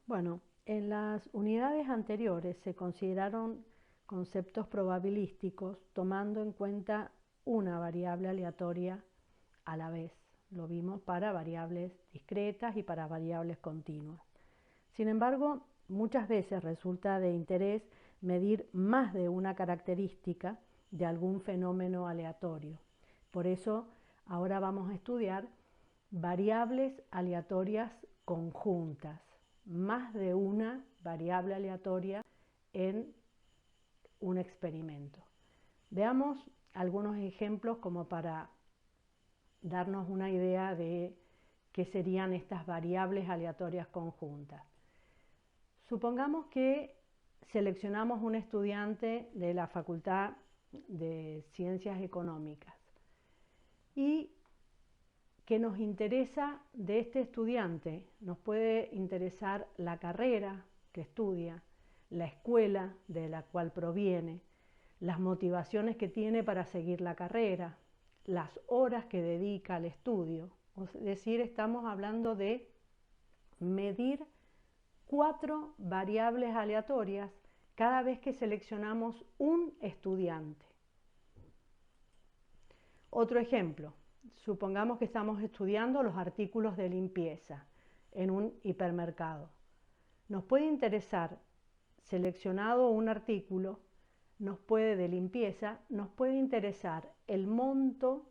Bueno, en las unidades anteriores se consideraron conceptos probabilísticos tomando en cuenta una variable aleatoria a la vez. Lo vimos para variables discretas y para variables continuas. Sin embargo, muchas veces resulta de interés medir más de una característica de algún fenómeno aleatorio. Por eso, ahora vamos a estudiar variables aleatorias conjuntas, más de una variable aleatoria en un experimento. Veamos algunos ejemplos como para darnos una idea de qué serían estas variables aleatorias conjuntas. Supongamos que seleccionamos un estudiante de la Facultad de Ciencias Económicas y que nos interesa de este estudiante. Nos puede interesar la carrera que estudia, la escuela de la cual proviene, las motivaciones que tiene para seguir la carrera, las horas que dedica al estudio. Es decir, estamos hablando de medir 4 variables aleatorias cada vez que seleccionamos un estudiante. Otro ejemplo, supongamos que estamos estudiando los artículos de limpieza en un hipermercado. Nos puede interesar, seleccionado un artículo, de limpieza, nos puede interesar el monto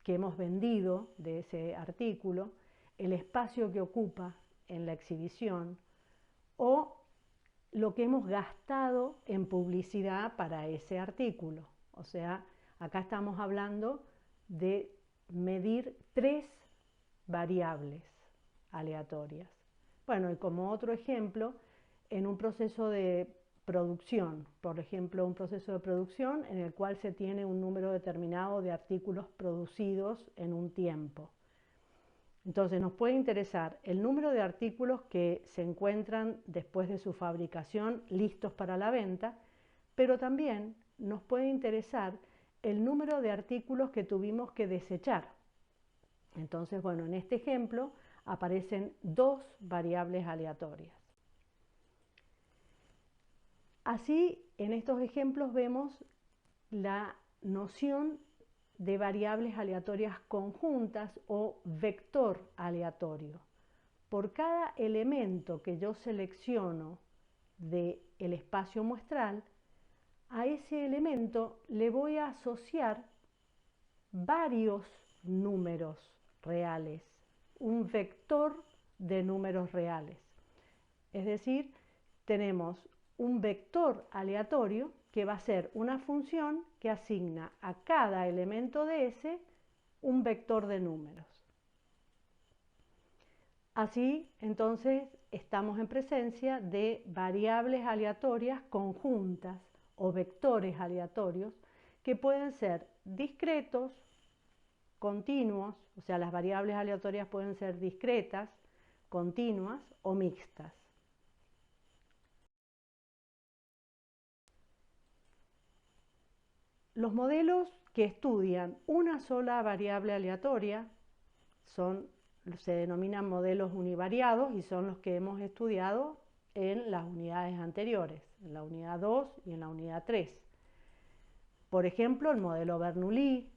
que hemos vendido de ese artículo, el espacio que ocupa en la exhibición o lo que hemos gastado en publicidad para ese artículo. O sea, acá estamos hablando de medir 3 variables aleatorias. Bueno, y como otro ejemplo, en un proceso de producción, por ejemplo, un proceso de producción en el cual se tiene un número determinado de artículos producidos en un tiempo. Entonces nos puede interesar el número de artículos que se encuentran después de su fabricación listos para la venta, pero también nos puede interesar el número de artículos que tuvimos que desechar. Entonces, bueno, en este ejemplo aparecen 2 variables aleatorias. Así, en estos ejemplos vemos la noción de variables aleatorias conjuntas o vector aleatorio. Por cada elemento que yo selecciono del espacio muestral, a ese elemento le voy a asociar varios números reales, un vector de números reales. Es decir, tenemos un vector aleatorio que va a ser una función que asigna a cada elemento de ese un vector de números. Así, entonces, estamos en presencia de variables aleatorias conjuntas o vectores aleatorios que pueden ser discretos, continuos, o sea, las variables aleatorias pueden ser discretas, continuas o mixtas. Los modelos que estudian una sola variable aleatoria se denominan modelos univariados y son los que hemos estudiado en las unidades anteriores, en la unidad 2 y en la unidad 3. Por ejemplo, el modelo Bernoulli,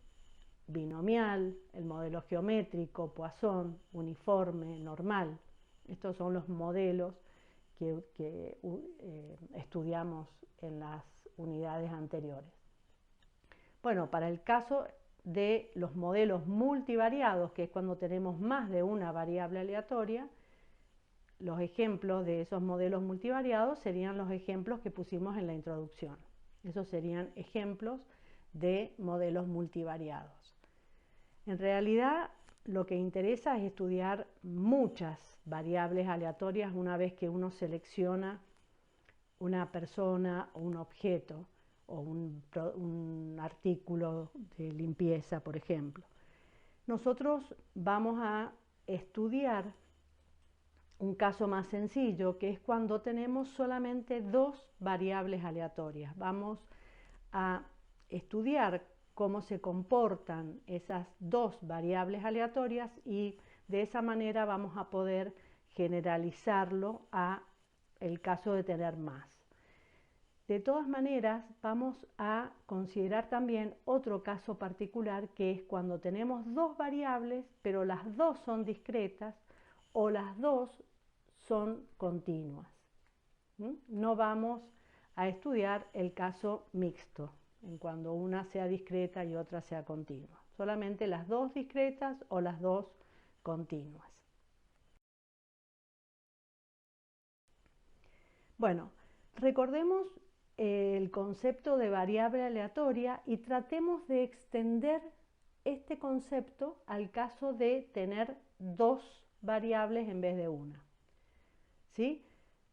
binomial, el modelo geométrico, Poisson, uniforme, normal. Estos son los modelos que estudiamos en las unidades anteriores. Bueno, para el caso de los modelos multivariados, que es cuando tenemos más de una variable aleatoria, los ejemplos de esos modelos multivariados serían los ejemplos que pusimos en la introducción. Esos serían ejemplos de modelos multivariados. En realidad, lo que interesa es estudiar muchas variables aleatorias una vez que uno selecciona una persona o un objeto o un artículo de limpieza, por ejemplo. Nosotros vamos a estudiar un caso más sencillo, que es cuando tenemos solamente 2 variables aleatorias. Vamos a estudiar cómo se comportan esas 2 variables aleatorias y de esa manera vamos a poder generalizarlo a el caso de tener más. De todas maneras, vamos a considerar también otro caso particular, que es cuando tenemos dos variables, pero las dos son discretas o las dos son continuas. No vamos a estudiar el caso mixto, en cuando una sea discreta y otra sea continua. Solamente las dos discretas o las dos continuas. Bueno, recordemos el concepto de variable aleatoria y tratemos de extender este concepto al caso de tener dos variables en vez de una. ¿Sí?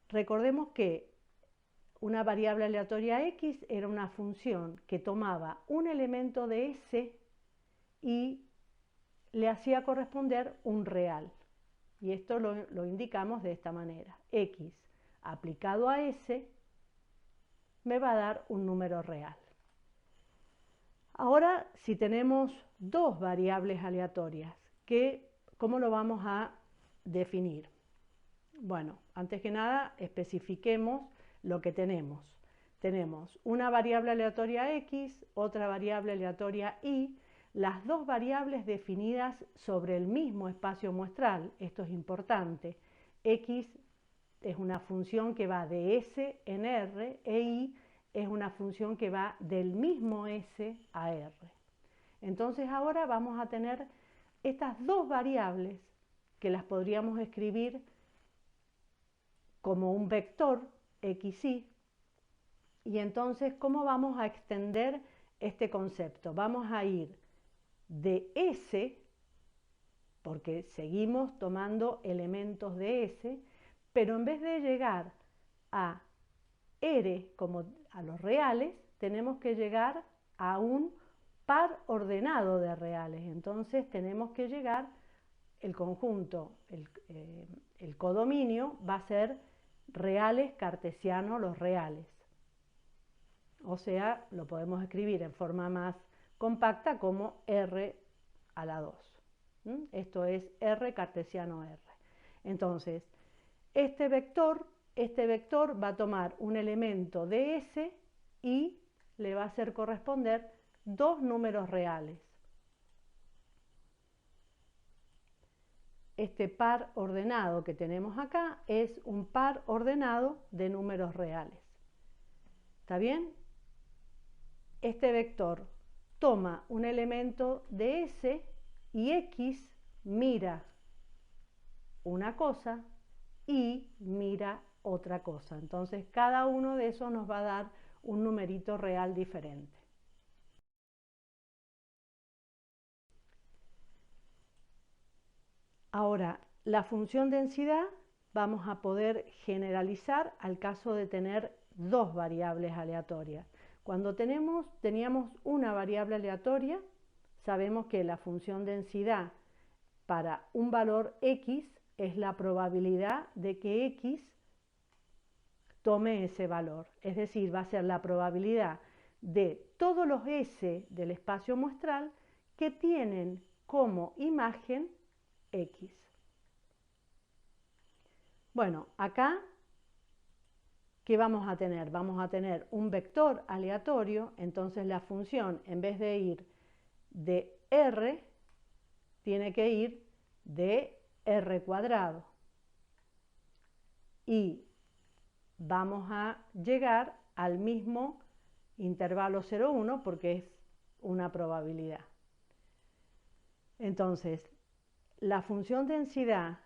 Recordemos que una variable aleatoria x era una función que tomaba un elemento de S y le hacía corresponder un real. Y esto lo indicamos de esta manera. X aplicado a S me va a dar un número real. Ahora, si tenemos dos variables aleatorias, ¿cómo lo vamos a definir? Bueno, antes que nada, especifiquemos lo que tenemos. Tenemos una variable aleatoria x, otra variable aleatoria y, las dos variables definidas sobre el mismo espacio muestral. Esto es importante. X es una función que va de S en R e Y es una función que va del mismo S a R. Entonces ahora vamos a tener estas dos variables que las podríamos escribir como un vector xy. Y entonces, ¿cómo vamos a extender este concepto? Vamos a ir de S, porque seguimos tomando elementos de S, pero en vez de llegar a R como a los reales, tenemos que llegar a un par ordenado de reales. Entonces tenemos que llegar, el conjunto, el codominio va a ser reales cartesianos los reales. O sea, lo podemos escribir en forma más compacta como R a la 2. Esto es R cartesiano R. Entonces, este vector va a tomar un elemento de S y le va a hacer corresponder dos números reales. Este par ordenado que tenemos acá es un par ordenado de números reales. ¿Está bien? Este vector toma un elemento de S y X mira una cosa y mira otra cosa. Entonces cada uno de esos nos va a dar un numerito real diferente. Ahora, la función densidad vamos a poder generalizar al caso de tener dos variables aleatorias. Cuando teníamos una variable aleatoria, sabemos que la función densidad para un valor x es la probabilidad de que x tome ese valor. Es decir, va a ser la probabilidad de todos los S del espacio muestral que tienen como imagen X. Bueno, acá, ¿qué vamos a tener? Vamos a tener un vector aleatorio, entonces la función, en vez de ir de R, tiene que ir de R cuadrado. Y vamos a llegar al mismo intervalo 0,1 porque es una probabilidad. Entonces, la función densidad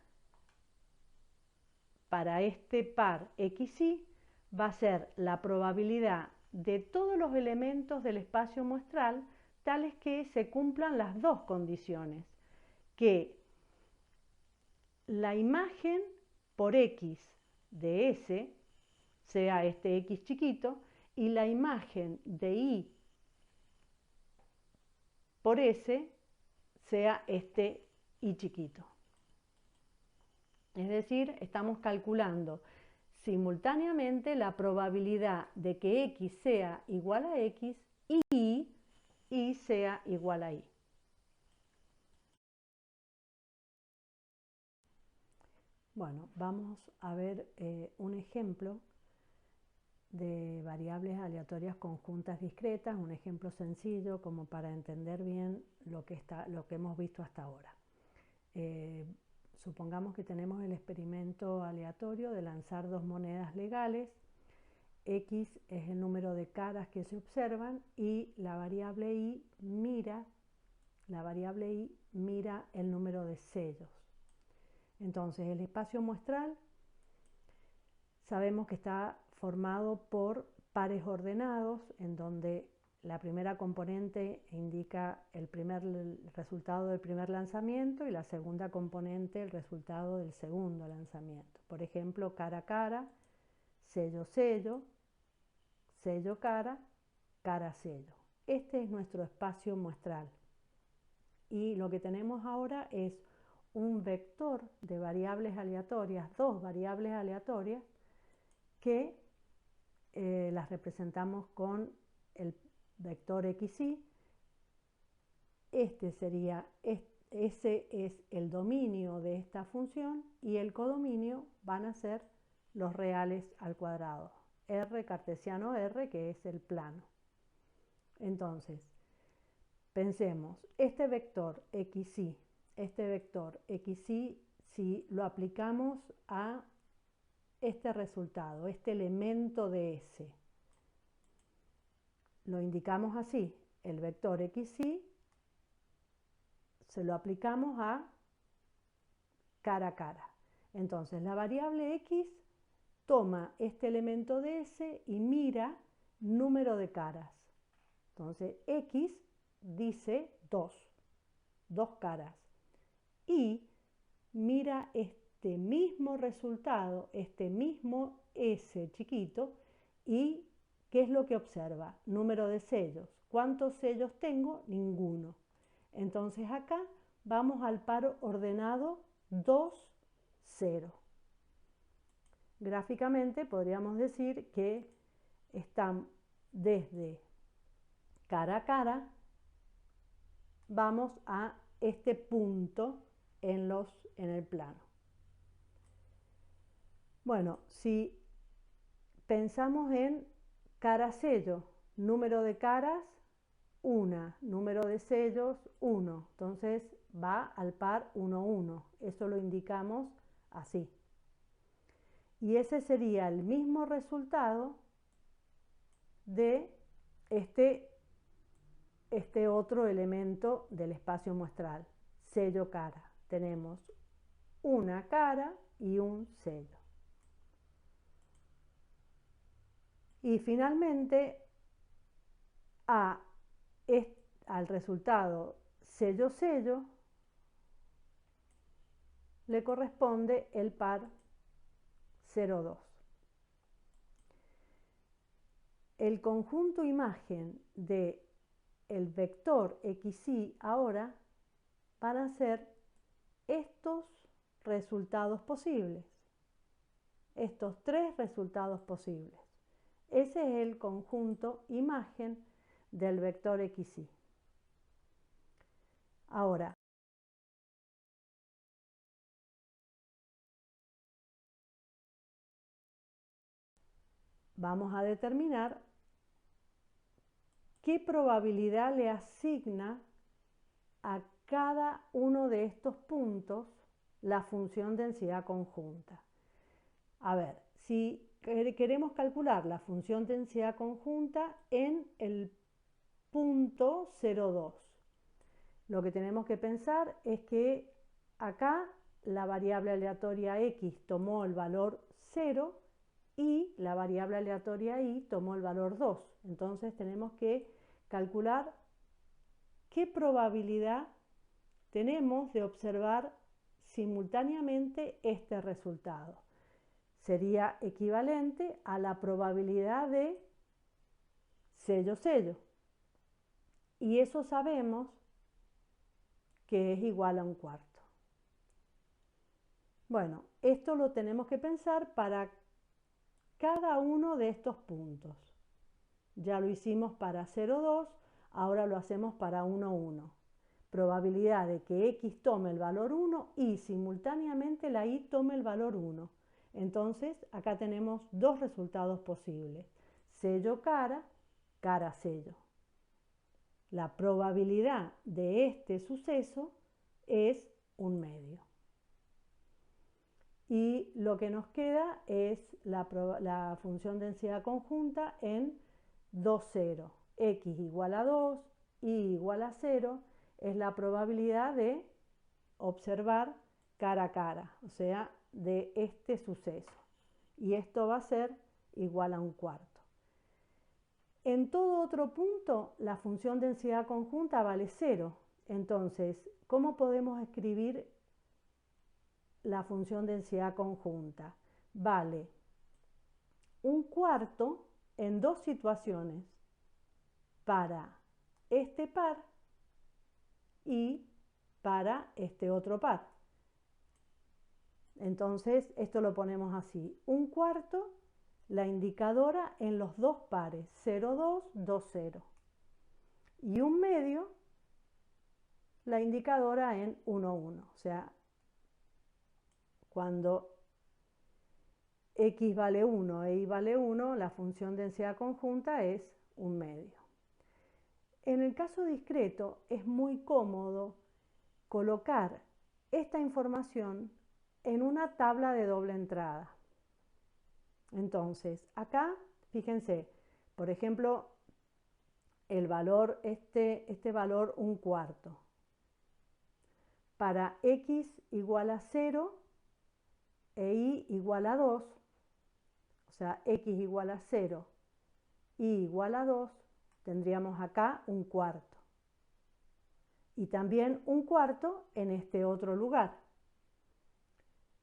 para este par xy va a ser la probabilidad de todos los elementos del espacio muestral tales que se cumplan las dos condiciones, que la imagen por x de S sea este x chiquito y la imagen de y por S sea este y chiquito. Es decir, estamos calculando simultáneamente la probabilidad de que x sea igual a x y y sea igual a y. Bueno, vamos a ver un ejemplo de variables aleatorias conjuntas discretas, un ejemplo sencillo como para entender bien lo que hemos visto hasta ahora. Supongamos que tenemos el experimento aleatorio de lanzar dos monedas legales. X es el número de caras que se observan y la variable Y mira el número de sellos. Entonces, el espacio muestral sabemos que está formado por pares ordenados, en donde la primera componente indica el resultado del primer lanzamiento y la segunda componente el resultado del segundo lanzamiento. Por ejemplo, cara a cara, sello sello, sello cara, cara sello. Este es nuestro espacio muestral. Y lo que tenemos ahora es un vector de variables aleatorias, dos variables aleatorias, que las representamos con el vector xy. Ese es el dominio de esta función y el codominio van a ser los reales al cuadrado. R cartesiano R, que es el plano. Entonces, pensemos, este vector xy, si lo aplicamos a este resultado, este elemento de S, lo indicamos así, el vector xy se lo aplicamos a cara a cara. Entonces la variable x toma este elemento de S y mira número de caras. Entonces x dice 2 caras. Y mira este mismo resultado, este mismo S chiquito, y ¿qué es lo que observa? Número de sellos. ¿Cuántos sellos tengo? Ninguno. Entonces acá vamos al par ordenado 2, 0. Gráficamente podríamos decir que están desde cara a cara, vamos a este punto en el plano. Bueno, si pensamos en cara sello, número de caras 1, número de sellos 1, entonces va al par 1, 1, eso lo indicamos así. Y ese sería el mismo resultado de este otro elemento del espacio muestral, sello cara. Tenemos una cara y un sello. Y finalmente al resultado sello sello le corresponde el par 0, 2. El conjunto imagen de el vector xy ahora van a ser estos resultados posibles, estos tres resultados posibles. Ese es el conjunto imagen del vector xy. Ahora, vamos a determinar qué probabilidad le asigna a cada uno de estos puntos la función densidad conjunta. A ver, si queremos calcular la función densidad conjunta en el punto 0,2, lo que tenemos que pensar es que acá la variable aleatoria x tomó el valor 0 y la variable aleatoria y tomó el valor 2. Entonces tenemos que calcular qué probabilidad tenemos de observar simultáneamente este resultado. Sería equivalente a la probabilidad de sello-sello. Y eso sabemos que es igual a 1/4. Bueno, esto lo tenemos que pensar para cada uno de estos puntos. Ya lo hicimos para 0,2, ahora lo hacemos para 1,1. probabilidad de que X tome el valor 1 y simultáneamente la Y tome el valor 1. Entonces, acá tenemos dos resultados posibles. Sello cara, cara sello. La probabilidad de este suceso es 1/2. Y lo que nos queda es la función densidad conjunta en 2, 0. X igual a 2, Y igual a 0 es la probabilidad de observar cara a cara, o sea, de este suceso. Y esto va a ser igual a 1/4. En todo otro punto, la función densidad conjunta vale 0. Entonces, ¿cómo podemos escribir la función densidad conjunta? Vale 1/4 en dos situaciones, para este par y para este otro par. Entonces, esto lo ponemos así: 1/4 la indicadora en los dos pares, 0, 2, 2, 0. Y 1/2 la indicadora en 1, 1. O sea, cuando X vale 1 e Y vale 1, la función densidad conjunta es 1/2. En el caso discreto es muy cómodo colocar esta información en una tabla de doble entrada. Entonces, acá, fíjense, por ejemplo, el valor, este valor 1/4. Para X igual a 0 e Y igual a 2, o sea, X igual a 0, Y igual a 2, tendríamos acá 1/4. Y también 1/4 en este otro lugar,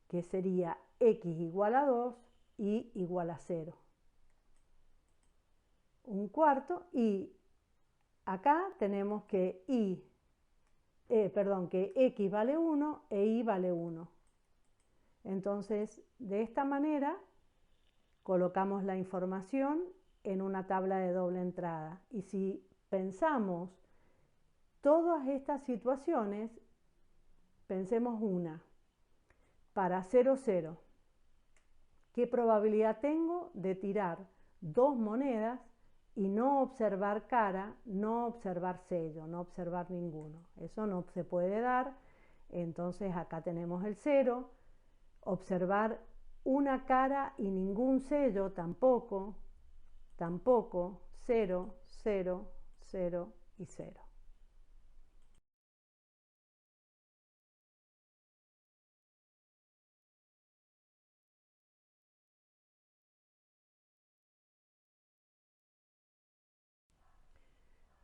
que sería X igual a 2, Y igual a 0. 1/4, y acá tenemos que que X vale 1 e Y vale 1. Entonces, de esta manera, colocamos la información en una tabla de doble entrada. Y si pensamos todas estas situaciones, pensemos una. Para 0, 0, ¿qué probabilidad tengo de tirar dos monedas y no observar cara, no observar sello, no observar ninguno? Eso no se puede dar. Entonces acá tenemos el 0. Observar una cara y ningún sello tampoco, 0, 0, 0 y 0.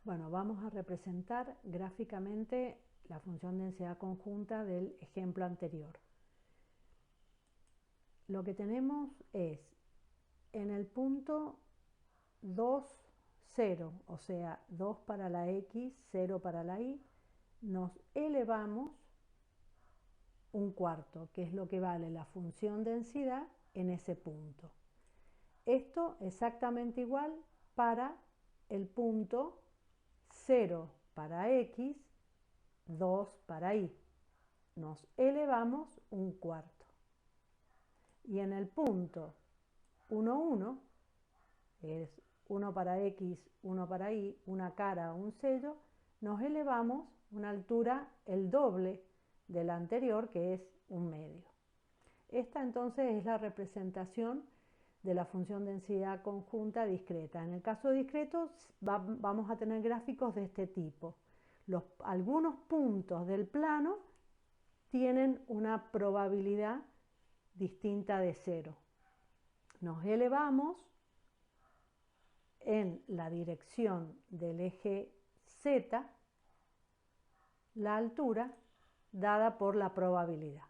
Bueno, vamos a representar gráficamente la función densidad conjunta del ejemplo anterior. Lo que tenemos es en el punto 2, 0, o sea, 2 para la X, 0 para la Y, nos elevamos 1/4, que es lo que vale la función densidad en ese punto. Esto exactamente igual para el punto 0 para X, 2 para Y. Nos elevamos 1/4. Y en el punto 1, 1, es 1 para X, 1 para Y, una cara, un sello, nos elevamos una altura el doble de la anterior, que es 1/2. Esta entonces es la representación de la función densidad conjunta discreta. En el caso discreto vamos a tener gráficos de este tipo. Algunos puntos del plano tienen una probabilidad distinta de 0. Nos elevamos en la dirección del eje Z la altura dada por la probabilidad.